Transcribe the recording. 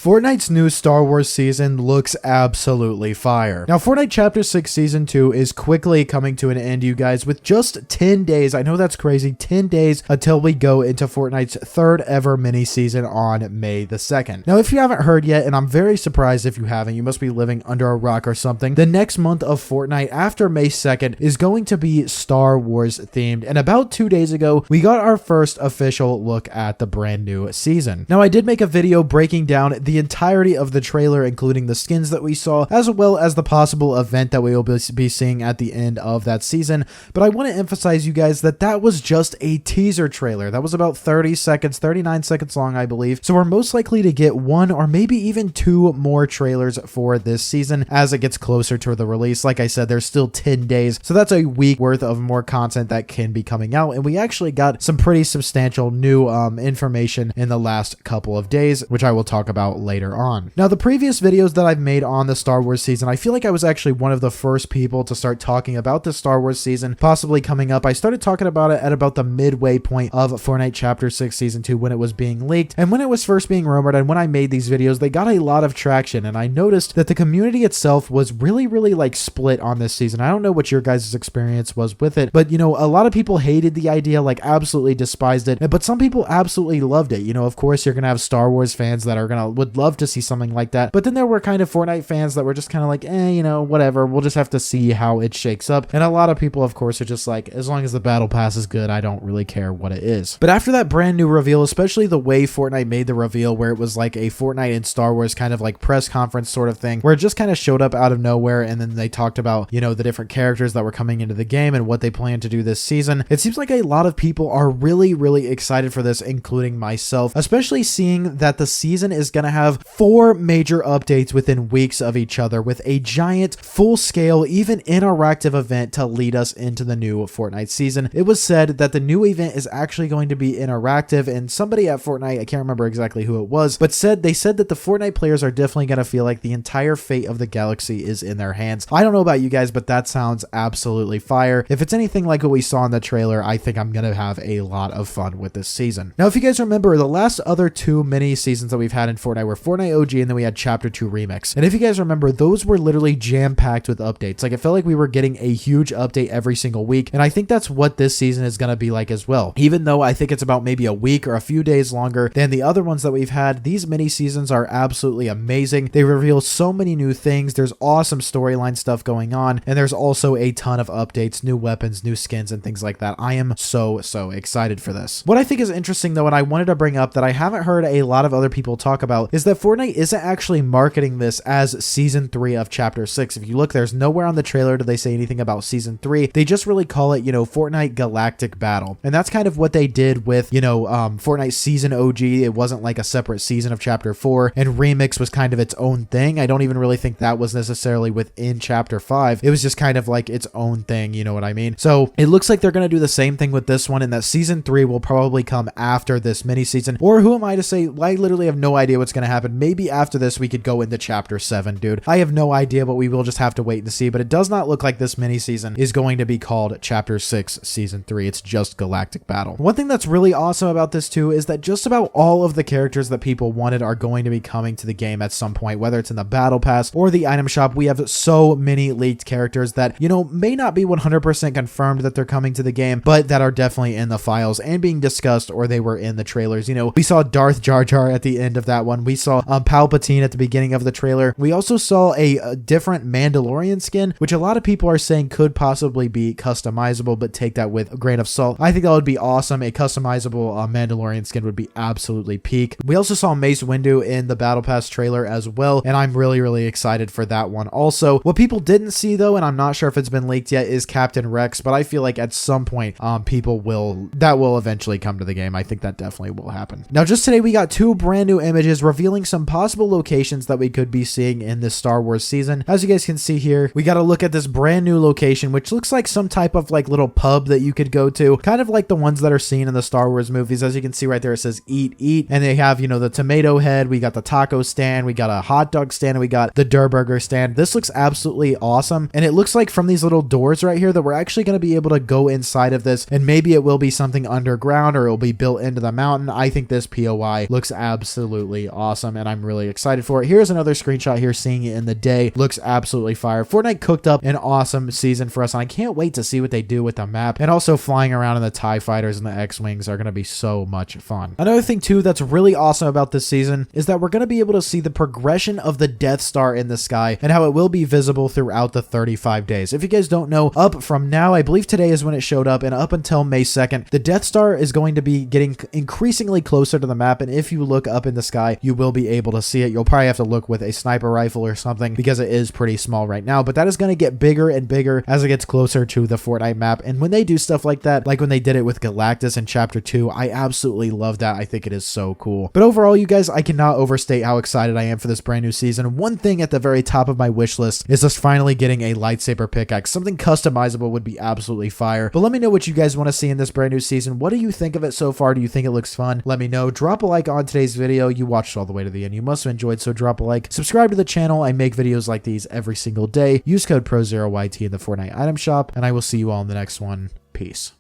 Fortnite's new Star Wars season looks absolutely fire. Now, Fortnite Chapter 6 Season 2 is quickly coming to an end, you guys, with just 10 days. I know that's crazy. 10 days until we go into Fortnite's third ever mini season on May the 2nd. Now, if you haven't heard yet, and I'm very surprised if you haven't, you must be living under a rock or something, the next month of Fortnite after May 2nd is going to be Star Wars themed. And about 2 days ago, we got our first official look at the brand new season. Now, I did make a video breaking down the entirety of the trailer, including the skins that we saw, as well as the possible event that we will be seeing at the end of that season. But I want to emphasize, you guys, that that was just a teaser trailer. That was about 30 seconds, 39 seconds long, I believe. So we're most likely to get one or maybe even two more trailers for this season as it gets closer to the release. Like I said, there's still 10 days. So that's a week worth of more content that can be coming out. And we actually got some pretty substantial new information in the last couple of days, which I will talk about later on. Now, the previous videos that I've made on the Star Wars season, I feel like I was actually one of the first people to start talking about the Star Wars season possibly coming up. I started talking about it at about the midway point of Fortnite Chapter 6 Season 2 when it was being leaked and when it was first being rumored, and when I made these videos, they got a lot of traction, and I noticed that the community itself was really like split on this season. I don't know what your guys' experience was with it, but you know, a lot of people hated the idea, like absolutely despised it, but some people absolutely loved it. You know, of course, you're gonna have Star Wars fans that are would love to see something like that, but then there were kind of Fortnite fans that were just kind of like, you know, whatever, we'll just have to see how it shakes up. And a lot of people, of course, are just like, as long as the battle pass is good, I don't really care what it is. But after that brand new reveal, especially the way Fortnite made the reveal, where it was like a Fortnite and Star Wars kind of like press conference sort of thing, where it just kind of showed up out of nowhere, and then they talked about, you know, the different characters that were coming into the game and what they plan to do this season. It seems like a lot of people are really excited for this, including myself, especially seeing that the season is going to have 4 major updates within weeks of each other, with a giant, full-scale, even interactive event to lead us into the new Fortnite season. It was said that the new event is actually going to be interactive, and somebody at Fortnite, I can't remember exactly who it was, but they said that the Fortnite players are definitely going to feel like the entire fate of the galaxy is in their hands. I don't know about you guys, but that sounds absolutely fire. If it's anything like what we saw in the trailer, I think I'm going to have a lot of fun with this season. Now, if you guys remember, the last other 2 mini seasons that we've had in Fortnite were Fortnite OG, and then we had Chapter 2 Remix. And if you guys remember, those were literally jam-packed with updates. Like, it felt like we were getting a huge update every single week, and I think that's what this season is going to be like as well. Even though I think it's about maybe a week or a few days longer than the other ones that we've had, these mini seasons are absolutely amazing. They reveal so many new things. There's awesome storyline stuff going on, and there's also a ton of updates, new weapons, new skins, and things like that. I am so excited for this. What I think is interesting, though, and I wanted to bring up that I haven't heard a lot of other people talk about, is that Fortnite isn't actually marketing this as Season 3 of Chapter 6. If you look, there's nowhere on the trailer do they say anything about Season 3. They just really call it, you know, Fortnite Galactic Battle. And that's kind of what they did with, you know, Fortnite Season OG. It wasn't like a separate season of Chapter 4, and Remix was kind of its own thing. I don't even really think that was necessarily within Chapter 5. It was just kind of like its own thing, you know what I mean? So it looks like they're going to do the same thing with this one, and that Season 3 will probably come after this mini season. Or who am I to say? I literally have no idea what's going to happen. Maybe after this we could go into Chapter 7, dude. I have no idea, but we will just have to wait and see. But it does not look like this mini season is going to be called Chapter 6 Season 3. It's just Galactic Battle. One thing that's really awesome about this too is that just about all of the characters that people wanted are going to be coming to the game at some point, whether it's in the battle pass or the item shop. We have so many leaked characters that, you know, may not be 100% confirmed that they're coming to the game, but that are definitely in the files and being discussed, or they were in the trailers. You know, we saw Darth Jar Jar at the end of that one. We saw Palpatine at the beginning of the trailer. We also saw a different Mandalorian skin, which a lot of people are saying could possibly be customizable, but take that with a grain of salt. I think that would be awesome. A customizable Mandalorian skin would be absolutely peak. We also saw Mace Windu in the Battle Pass trailer as well, and I'm really excited for that one also. What people didn't see though, and I'm not sure if it's been leaked yet, is Captain Rex, but I feel like at some point that will eventually come to the game. I think that definitely will happen. Now, just today we got 2 brand new images revealing some possible locations that we could be seeing in this Star Wars season. As you guys can see here, we got to look at this brand new location, which looks like some type of like little pub that you could go to, kind of like the ones that are seen in the Star Wars movies. As you can see right there, it says eat, and they have, you know, the tomato head, we got the taco stand, we got a hot dog stand, and we got the Durr Burger stand. This looks absolutely awesome, and it looks like from these little doors right here that we're actually going to be able to go inside of this, and maybe it will be something underground or it'll be built into the mountain. I think this POI looks absolutely awesome. awesome, and I'm really excited for it. Here's another screenshot here, seeing it in the day. Looks absolutely fire. Fortnite cooked up an awesome season for us, and I can't wait to see what they do with the map, and also flying around in the TIE fighters and the X-Wings are going to be so much fun. Another thing too that's really awesome about this season is that we're going to be able to see the progression of the Death Star in the sky and how it will be visible throughout the 35 days. If you guys don't know, up from now, I believe today is when it showed up, and up until May 2nd, the Death Star is going to be getting increasingly closer to the map, and if you look up in the sky, you will be able to see it. You'll probably have to look with a sniper rifle or something because it is pretty small right now, but that is going to get bigger and bigger as it gets closer to the Fortnite map. And when they do stuff like that, like when they did it with Galactus in Chapter 2, I absolutely love that. I think it is so cool. But overall, you guys, I cannot overstate how excited I am for this brand new season. One thing at the very top of my wish list is just finally getting a lightsaber pickaxe. Something customizable would be absolutely fire. But let me know what you guys want to see in this brand new season. What do you think of it so far? Do you think it looks fun? Let me know. Drop a like on today's video. You watched all the way to the end. You must have enjoyed, so drop a like. Subscribe to the channel. I make videos like these every single day. Use code PROZEROYT in the Fortnite item shop, and I will see you all in the next one. Peace.